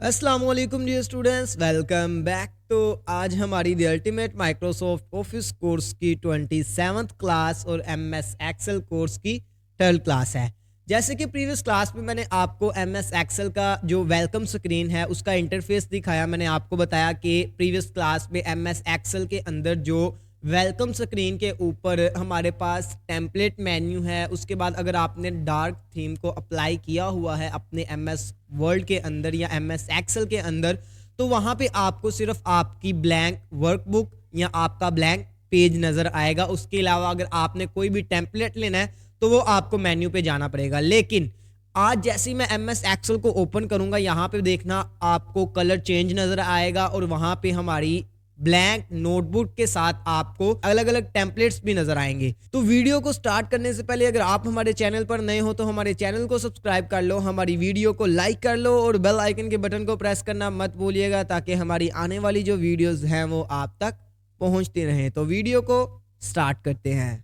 अस्सलाम वालेकुम dear students, welcome back. तो आज हमारी the ultimate Microsoft office course की 27th क्लास और एमएस एक्सेल कोर्स की 3rd क्लास है। जैसे कि प्रीवियस क्लास में मैंने आपको एमएस एक्सेल का जो वेलकम स्क्रीन है उसका इंटरफेस दिखाया। मैंने आपको बताया कि प्रीवियस क्लास में एमएस एक्सेल के अंदर जो वेलकम स्क्रीन के ऊपर हमारे पास टेम्पलेट मेन्यू है, उसके बाद अगर आपने डार्क थीम को अप्लाई किया हुआ है अपने एमएस वर्ड के अंदर या एमएस एक्सेल के अंदर, तो वहाँ पे आपको सिर्फ आपकी ब्लैंक वर्कबुक या आपका ब्लैंक पेज नज़र आएगा। उसके अलावा अगर आपने कोई भी टेम्पलेट लेना है तो वो आपको मेन्यू पे जाना पड़ेगा। लेकिन आज जैसे ही मैं एमएस एक्सेल को ओपन करूँगा, यहाँ पे देखना आपको कलर चेंज नज़र आएगा और वहाँ पे हमारी ब्लैंक नोटबुक के साथ आपको अलग अलग टेम्पलेट्स भी नजर आएंगे। तो वीडियो को स्टार्ट करने से पहले अगर आप हमारे चैनल पर नए हो तो हमारे चैनल को सब्सक्राइब कर लो, हमारी वीडियो को लाइक कर लो और बेल आइकन के बटन को प्रेस करना मत भूलिएगा ताकि हमारी आने वाली जो वीडियोस हैं वो आप तक पहुंचती रहें। तो वीडियो को स्टार्ट करते हैं।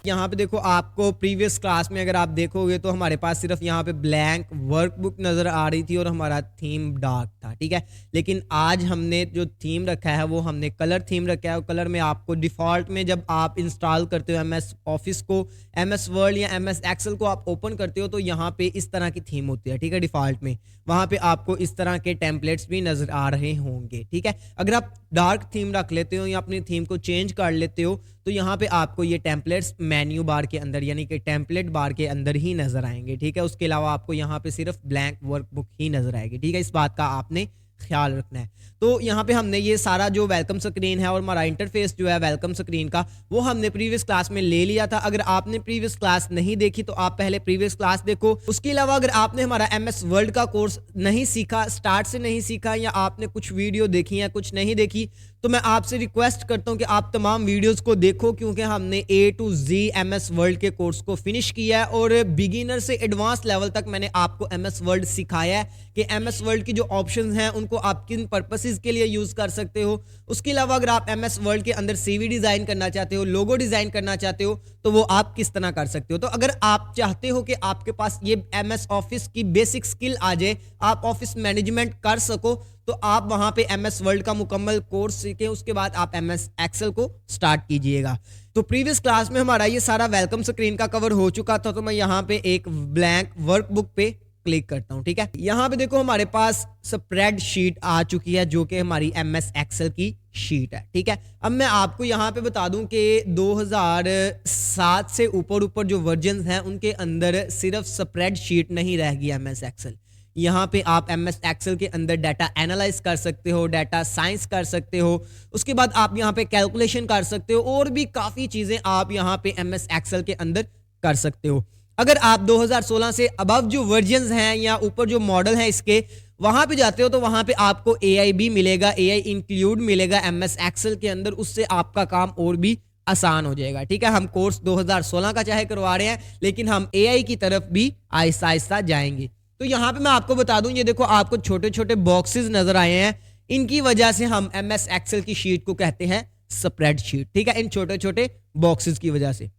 यहाँ पे देखो, आपको प्रीवियस क्लास में अगर आप देखोगे तो हमारे पास सिर्फ यहाँ पे ब्लैंक वर्कबुक नज़र आ रही थी और हमारा थीम डार्क था, ठीक है। लेकिन आज हमने जो थीम रखा है वो हमने कलर थीम रखा है। और कलर में आपको डिफ़ॉल्ट में जब आप इंस्टॉल करते हो एमएस ऑफिस को, एमएस वर्ड या एमएस एक्सेल को आप ओपन करते हो तो यहाँ पे इस तरह की थीम होती है, ठीक है। डिफ़ॉल्ट में वहाँ पे आपको इस तरह के टेम्पलेट्स भी नज़र आ रहे होंगे, ठीक है। अगर आप डार्क थीम रख लेते हो या अपनी थीम को चेंज कर लेते हो तो यहाँ पे आपको ये टेम्पलेट्स मेन्यू बार के अंदर यानी कि टेम्पलेट बार के अंदर ही नजर आएंगे, ठीक है। उसके अलावा आपको यहाँ पे सिर्फ ब्लैंक वर्कबुक ही नजर आएगी, ठीक है। इस बात का आपने ख्याल रखना है। तो यहाँ पे हमने ये सारा जो वेलकम स्क्रीन है और हमारा इंटरफेस जो है वेलकम स्क्रीन का वो हमने प्रीवियस क्लास में ले लिया था। अगर आपने प्रीवियस क्लास नहीं देखी तो आप पहले प्रीवियस क्लास देखो। उसके अलावा अगर आपने हमारा एमएस वर्ड का कोर्स नहीं सीखा, स्टार्ट से नहीं सीखा, या आपने कुछ वीडियो देखी है कुछ नहीं देखी, तो मैं आपसे रिक्वेस्ट करता हूं कि आप तमाम वीडियोस को देखो, क्योंकि हमने A to Z MS word के कोर्स को फिनिश किया है और बिगिनर से एडवांस लेवल तक मैंने आपको एमएस वर्ड सिखाया है कि एमएस वर्ड की जो ऑप्शंस हैं उनको आप किन पर्पसेस के लिए यूज कर सकते हो। उसके अलावा अगर आप एमएस वर्ड के अंदर सीवी डिजाइन करना चाहते हो, लोगो डिजाइन करना चाहते हो, तो वो आप किस तरह कर सकते हो। तो अगर आप चाहते हो कि आपके पास ये एमएस ऑफिस की बेसिक स्किल आ जाए, आप ऑफिस मैनेजमेंट कर सको, तो आप वहां पे एमएस वर्ड का मुकम्मल कोर्स सीखें, उसके बाद आप एमएस एक्सेल को स्टार्ट कीजिएगा। तो प्रीवियस क्लास में हमारा ये सारा वेलकम स्क्रीन का कवर हो चुका था, तो मैं यहाँ पे एक ब्लैंक वर्कबुक पे क्लिक करता हूँ, ठीक है। यहाँ पे देखो हमारे पास स्प्रेड शीट आ चुकी है जो कि हमारी एमएस एक्सेल की शीट है, ठीक है। अब मैं आपको यहाँ पे बता दूं कि 2007 से ऊपर जो वर्जन हैं उनके अंदर सिर्फ स्प्रेड शीट नहीं रह गई एमएस एक्सेल। यहाँ पे आप एमएस एक्सेल के अंदर डाटा एनालाइज कर सकते हो, डाटा साइंस कर सकते हो, उसके बाद आप यहाँ पे कैलकुलेशन कर सकते हो और भी काफ़ी चीज़ें आप यहाँ पे एमएस एक्सेल के अंदर कर सकते हो। अगर आप 2016 से अबव जो वर्जन्स हैं या ऊपर जो मॉडल हैं इसके वहाँ पे जाते हो तो वहाँ पे आपको AI भी मिलेगा, AI इंक्लूड मिलेगा एमएस एक्सेल के अंदर। उससे आपका काम और भी आसान हो जाएगा, ठीक है। हम कोर्स 2016 का चाहे करवा रहे हैं लेकिन हम AI की तरफ भी आहिस्ता आहिस्ता जाएंगे। तो यहाँ पे मैं आपको बता दूं, ये देखो आपको छोटे छोटे बॉक्सेस नजर आए हैं, इनकी वजह से हम एमएस एक्सेल की शीट को कहते हैं स्प्रेड शीट, ठीक है, इन छोटे छोटे बॉक्सेस की वजह से।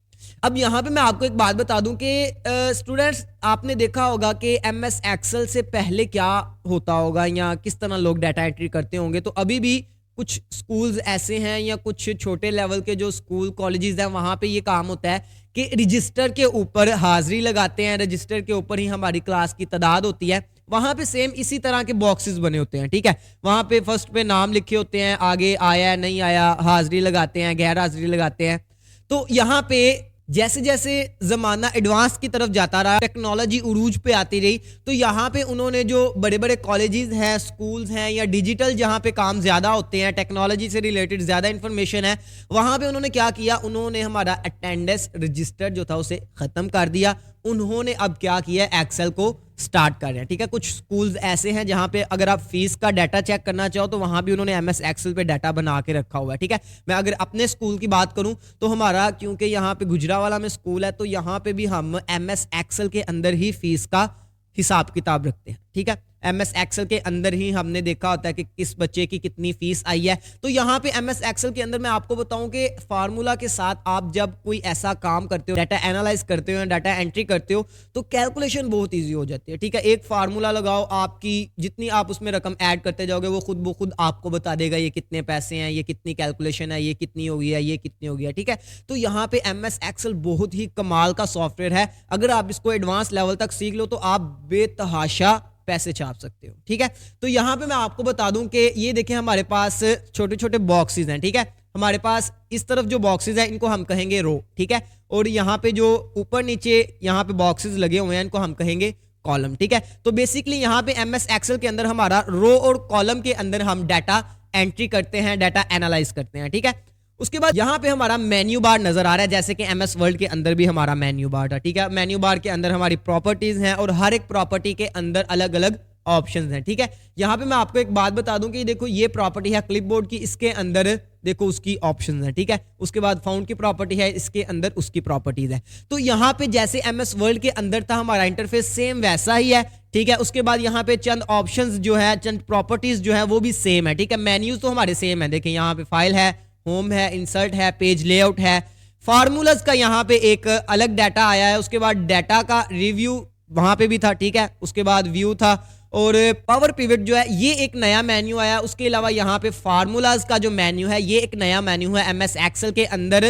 अब यहाँ पे मैं आपको एक बात बता दूं कि स्टूडेंट्स, आपने देखा होगा कि एमएस एक्सेल से पहले क्या होता होगा या किस तरह लोग डाटा एंट्री करते होंगे। तो अभी भी कुछ स्कूल्स ऐसे हैं या कुछ छोटे लेवल के जो स्कूल कॉलेजेस हैं वहाँ पे ये काम होता है कि रजिस्टर के ऊपर हाजिरी लगाते हैं, रजिस्टर के ऊपर ही हमारी क्लास की तादाद होती है। वहाँ पे सेम इसी तरह के बॉक्सेस बने होते हैं, ठीक है। वहाँ पे फर्स्ट पे नाम लिखे होते हैं, आगे आया नहीं आया, हाजिरी लगाते हैं, गैर हाजिरी लगाते हैं। तो यहाँ पे जैसे जैसे जमाना एडवांस की तरफ जाता रहा, टेक्नोलॉजी उरूज पे आती रही, तो यहाँ पे उन्होंने जो बड़े बड़े कॉलेजेस हैं, स्कूल्स हैं या डिजिटल जहाँ पे काम ज़्यादा होते हैं, टेक्नोलॉजी से रिलेटेड ज़्यादा इन्फॉर्मेशन है, वहाँ पे उन्होंने क्या किया, उन्होंने हमारा अटेंडेंस रजिस्टर जो था उसे ख़त्म कर दिया। उन्होंने अब क्या किया, एक्सेल को स्टार्ट कर रहे हैं, ठीक है। कुछ स्कूल्स ऐसे हैं जहां पे अगर आप फीस का डाटा चेक करना चाहो तो वहां भी उन्होंने एमएस एक्सेल पे डाटा बना के रखा हुआ है, ठीक है। मैं अगर अपने स्कूल की बात करूं तो हमारा, क्योंकि यहाँ पे गुजरावाला में स्कूल है, तो यहाँ पे भी हम एमएस एक्सेल के अंदर ही फीस का हिसाब किताब रखते हैं, ठीक है। MS एक्सेल के अंदर ही हमने देखा होता है कि किस बच्चे की कितनी फीस आई है। तो यहाँ पे MS एक्सेल के अंदर मैं आपको बताऊं कि फार्मूला के साथ आप जब कोई ऐसा काम करते हो, डाटा एनालाइज करते हो या डाटा एंट्री करते हो, तो कैलकुलेशन बहुत ईजी हो जाती है। ठीक है, एक फार्मूला लगाओ, आपकी जितनी आप उसमें रकम ऐड करते जाओगे वो खुद ब खुद आपको बता देगा ये कितने पैसे हैं, ये कितनी कैलकुलेशन है, ये कितनी हो गई है, ये कितनी हो गई है। ठीक है, तो यहाँ पे MS एक्सेल बहुत ही कमाल का सॉफ्टवेयर है। अगर आप इसको एडवांस लेवल तक सीख लो तो आप बेतहाशा पैसे छाप सकते हो। ठीक है, तो यहाँ पे मैं आपको बता दूं कि ये देखें हमारे पास छोटे छोटे बॉक्सेस हैं। ठीक है, हमारे पास इस तरफ जो बॉक्सेस हैं इनको हम कहेंगे रो। ठीक है, और यहाँ पे जो ऊपर नीचे यहाँ पे बॉक्सेस लगे हुए हैं इनको हम कहेंगे कॉलम। ठीक है, तो बेसिकली यहाँ पे MS एक्सेल के अंदर हमारा रो और कॉलम के अंदर हम डाटा एंट्री करते हैं, डाटा एनालाइज करते हैं। ठीक है, उसके बाद यहाँ पे हमारा मेन्यू बार नजर आ रहा है, जैसे कि MS वर्ल्ड के अंदर भी हमारा मेन्यू बार था। ठीक है, मेन्यू बार के अंदर हमारी प्रॉपर्टीज हैं और हर एक प्रॉपर्टी के अंदर अलग अलग ऑप्शंस हैं। ठीक है, यहाँ पे मैं आपको एक बात बता दूं कि देखो ये प्रॉपर्टी है क्लिपबोर्ड की, इसके अंदर देखो उसकी ऑप्शंस हैं। ठीक है, उसके बाद फाउंड की प्रॉपर्टी है, इसके अंदर उसकी प्रॉपर्टीज है। तो यहाँ पे जैसे MS वर्ल्ड के अंदर था हमारा इंटरफेस सेम वैसा ही है। ठीक है, उसके बाद यहाँ पे चंद ऑप्शंस जो है, चंद प्रॉपर्टीज जो है वो भी सेम है। ठीक है, मेन्यूज तो हमारे सेम है। देखिए यहाँ पे फाइल है, होम है, इंसर्ट है, पेज लेआउट है। फार्मूलाज का यहाँ पे एक अलग डाटा आया है, उसके बाद डाटा का रिव्यू वहां पे भी था। ठीक है, उसके बाद व्यू था और पावर पिवट जो है ये एक नया मेन्यू आया। उसके अलावा यहाँ पे फार्मूलाज का जो मेन्यू है ये एक नया मेन्यू है MS एक्सेल के अंदर।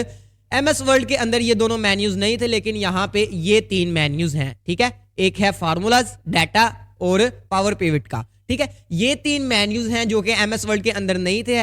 MS वर्ल्ड के अंदर ये दोनों मेन्यूज नहीं थे, लेकिन यहाँ पे ये 3 मेन्यूज हैं। ठीक है, एक है फार्मूलाज, डाटा और पावर पिवट का। ठीक है, ये 3 मेन्यूज हैं जो कि MS वर्ल्ड के अंदर नहीं थे,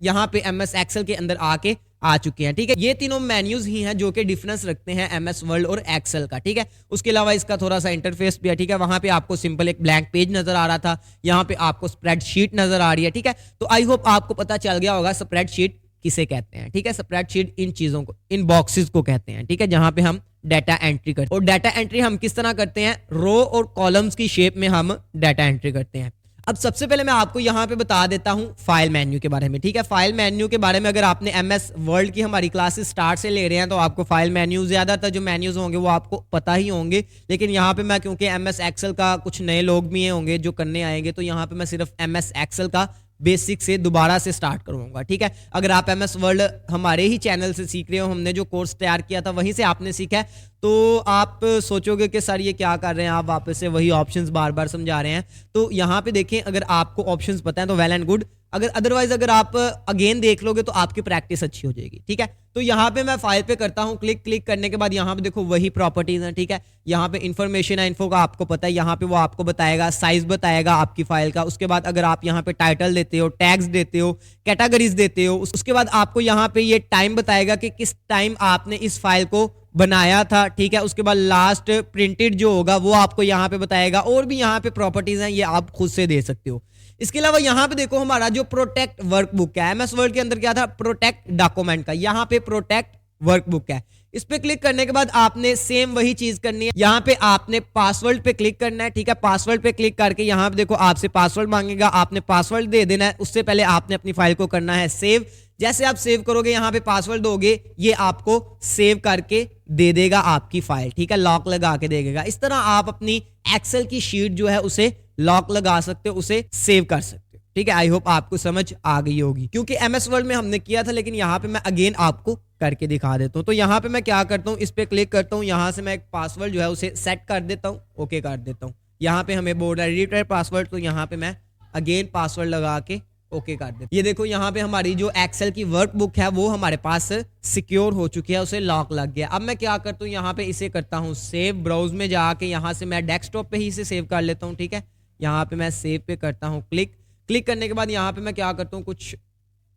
यहाँ पे MS एक्सेल के अंदर आके आ चुके हैं। ठीक है, ये तीनों मेन्यूज ही हैं जो कि डिफरेंस रखते हैं MS वर्ल्ड और एक्सेल का। ठीक है, उसके अलावा इसका थोड़ा सा इंटरफेस भी है। ठीक है, वहां पे आपको सिंपल एक ब्लैंक पेज नजर आ रहा था, यहाँ पे आपको स्प्रेडशीट नजर आ रही है। ठीक है, तो आई होप आपको पता चल गया होगा स्प्रेडशीट किसे कहते हैं। ठीक है, स्प्रेडशीट इन चीजों को, इन बॉक्सेस को कहते हैं। ठीक है, जहां पे हम डाटा एंट्री करते हैं। और डाटा एंट्री हम किस तरह करते हैं, रो और कॉलम्स की शेप में हम डाटा एंट्री करते हैं। अब सबसे पहले मैं आपको यहाँ पे बता देता हूँ फाइल मेन्यू के बारे में। ठीक है, फाइल मेन्यू के बारे में अगर आपने MS वर्ल्ड की हमारी क्लासेस स्टार्ट से ले रहे हैं तो आपको फाइल मेन्यू, ज्यादातर जो मेन्यूज होंगे वो आपको पता ही होंगे। लेकिन यहाँ पे मैं क्योंकि MS एक्सेल का कुछ नए लोग भी होंगे जो करने आएंगे, तो यहाँ पे मैं सिर्फ MS एक्सेल का बेसिक से दोबारा से स्टार्ट करूंगा। ठीक है, अगर आप MS वर्ल्ड हमारे ही चैनल से सीख रहे हो, हमने जो कोर्स तैयार किया था वहीं से आपने सीखा है, तो आप सोचोगे कि सर ये क्या कर रहे हैं, आप वापस से वही ऑप्शंस बार बार समझा रहे हैं। तो यहाँ पे देखें, अगर आपको ऑप्शंस पता है तो वेल एंड गुड, अगर अदरवाइज अगर आप अगेन देख लोगे तो आपकी प्रैक्टिस अच्छी हो जाएगी। ठीक है, तो यहाँ पे मैं फाइल पे करता हूँ क्लिक। क्लिक करने के बाद यहाँ पे देखो वही प्रॉपर्टीज हैं। ठीक है, यहाँ पे इंफॉर्मेशन है, इन्फो का आपको पता है, यहाँ पे वो आपको बताएगा, साइज बताएगा आपकी फाइल का। उसके बाद अगर आप यहाँ पे टाइटल देते हो, टैग्स देते हो, कैटेगरीज देते हो, उसके बाद आपको यहाँ पे ये टाइम बताएगा कि किस टाइम आपने इस फाइल को बनाया था। ठीक है, उसके बाद लास्ट प्रिंटेड जो होगा वो आपको यहाँ पे बताएगा। और भी यहाँ पे प्रॉपर्टीज हैं, ये आप खुद से दे सकते हो। इसके अलावा यहाँ पे देखो हमारा जो प्रोटेक्ट वर्कबुक है, MS वर्ल्ड के अंदर क्या था, प्रोटेक्ट डॉक्यूमेंट का, यहाँ पे प्रोटेक्ट वर्कबुक है। इस पे क्लिक करने के बाद आपने सेम वही चीज करनी है, यहाँ पे आपने पासवर्ड पे क्लिक करना है। ठीक है, पासवर्ड पे क्लिक करके यहाँ पे देखो आपसे पासवर्ड मांगेगा, आपने पासवर्ड दे देना है। उससे पहले आपने अपनी फाइल को करना है सेव। जैसे आप सेव करोगे, यहाँ पे पासवर्ड दोगे, ये आपको सेव करके दे देगा आपकी फाइल। ठीक है, लॉक लगा के देगा। इस तरह आप अपनी एक्सेल की शीट जो है उसे लॉक लगा सकते हो, उसे सेव कर सकते हो। ठीक है, आई होप आपको समझ आ गई होगी, क्योंकि MS वर्ल्ड में हमने किया था, लेकिन यहाँ पे मैं अगेन आपको करके दिखा देता हूँ। तो यहाँ पे मैं क्या करता हूँ, इस पे क्लिक करता हूँ, यहाँ से मैं एक पासवर्ड जो है उसे सेट कर देता हूँ, ओके कर देता हूँ। यहाँ पे हमें बोर्ड है रिटर्न पासवर्ड, तो यहाँ पे मैं अगेन पासवर्ड लगा के ओके कर देता हूँ। ये देखो यहाँ पे हमारी जो एक्सेल की वर्कबुक है वो हमारे पास सिक्योर हो चुकी है, उसे लॉक लग गया। अब मैं क्या करता हूँ, यहाँ पे इसे करता हूँ सेव। ब्राउज में जाके यहाँ से मैं डेस्कटॉप पे ही इसे सेव कर लेता हूँ। ठीक है, यहाँ पे मैं सेव पे करता हूँ क्लिक। क्लिक करने के बाद यहाँ पे मैं क्या करता हूँ, कुछ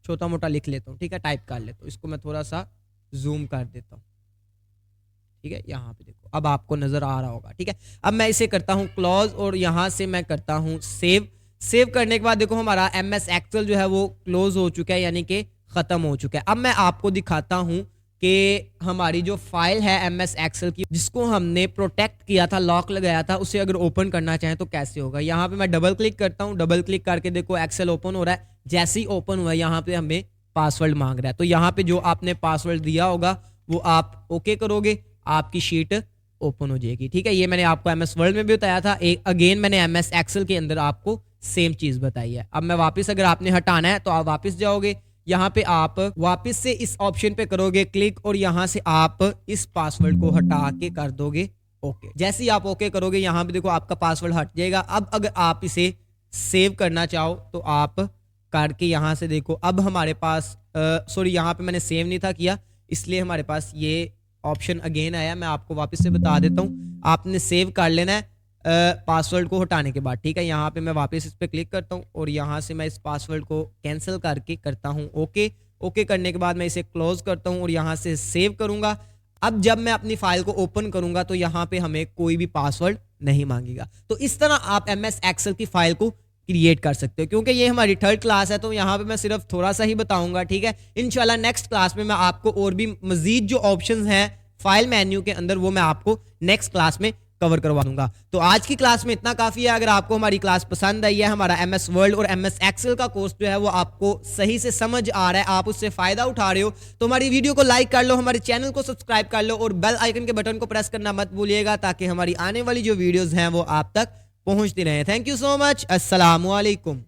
छोटा मोटा लिख लेता हूँ। ठीक है, टाइप कर लेता हूँ, इसको मैं थोड़ा सा जूम कर देता हूँ। ठीक है, यहाँ पे देखो अब आपको नजर आ रहा होगा। ठीक है, अब मैं इसे करता हूँ क्लोज और यहाँ से मैं करता हूँ सेव। सेव करने के बाद देखो हमारा MS एक्सेल जो है वो क्लोज हो चुका है, यानी कि खत्म हो चुका है। अब मैं आपको दिखाता हूँ कि हमारी जो फाइल है MS एक्सेल की, जिसको हमने प्रोटेक्ट किया था, लॉक लगाया था, उसे अगर ओपन करना चाहें तो कैसे होगा। यहाँ पे मैं डबल क्लिक करता हूँ, डबल क्लिक करके देखो एक्सेल ओपन हो रहा है। जैसे ही ओपन हुआ है यहाँ पे हमें पासवर्ड मांग रहा है, तो यहाँ पे जो आपने पासवर्ड दिया होगा वो आप ओके करोगे, आपकी शीट ओपन हो जाएगी। ठीक है, ये मैंने आपको एमएस वर्ड में भी बताया था, एक अगेन मैंने एमएस एक्सेल के अंदर आपको सेम चीज बताई है। अब मैं वापस, अगर आपने हटाना है तो आप वापस जाओगे, यहाँ पे आप वापस से इस ऑप्शन पे करोगे क्लिक और यहाँ से आप इस पासवर्ड को हटा के कर दोगे ओके। जैसे ही आप ओके करोगे यहाँ पे देखो आपका पासवर्ड हट जाएगा। अब अगर आप इसे सेव करना चाहो तो आप करके यहाँ से देखो, अब हमारे पास सॉरी यहाँ पे मैंने सेव नहीं था किया, इसलिए हमारे पास ये ऑप्शन अगेन आया। मैं आपको वापस से बता देता हूँ, आपने सेव कर लेना है पासवर्ड को हटाने के बाद। ठीक है, यहाँ पे मैं वापस इस पर क्लिक करता हूँ और यहाँ से मैं इस पासवर्ड को कैंसिल करके करता हूँ ओके। ओके करने के बाद मैं इसे क्लोज करता हूँ और यहाँ से सेव करूँगा। अब जब मैं अपनी फाइल को ओपन करूँगा तो यहाँ पे हमें कोई भी पासवर्ड नहीं मांगेगा। तो इस तरह आप एमएस एक्सेल की फाइल को क्रिएट कर सकते हो। क्योंकि ये हमारी थर्ड क्लास है तो यहाँ पे मैं सिर्फ थोड़ा सा ही बताऊंगा। ठीक है, इंशाल्लाह नेक्स्ट क्लास में मैं आपको और भी मजीद जो ऑप्शंस हैं फाइल मेन्यू के अंदर वो मैं आपको नेक्स्ट क्लास में कवर करवा दूंगा। तो आज की क्लास में इतना काफी है। अगर आपको हमारी क्लास पसंद आई है, हमारा एमएस वर्ड और एमएस एक्सेल का कोर्स जो है वो आपको सही से समझ आ रहा है, आप उससे फायदा उठा रहे हो, तो हमारी वीडियो को लाइक कर लो, हमारे चैनल को सब्सक्राइब कर लो और बेल आइकन के बटन को प्रेस करना मत भूलिएगा ताकि हमारी आने वाली जो वीडियोज हैं वो आप तक पहुंचती रहे। Thank you so much. अस्सलामु अलैकुम।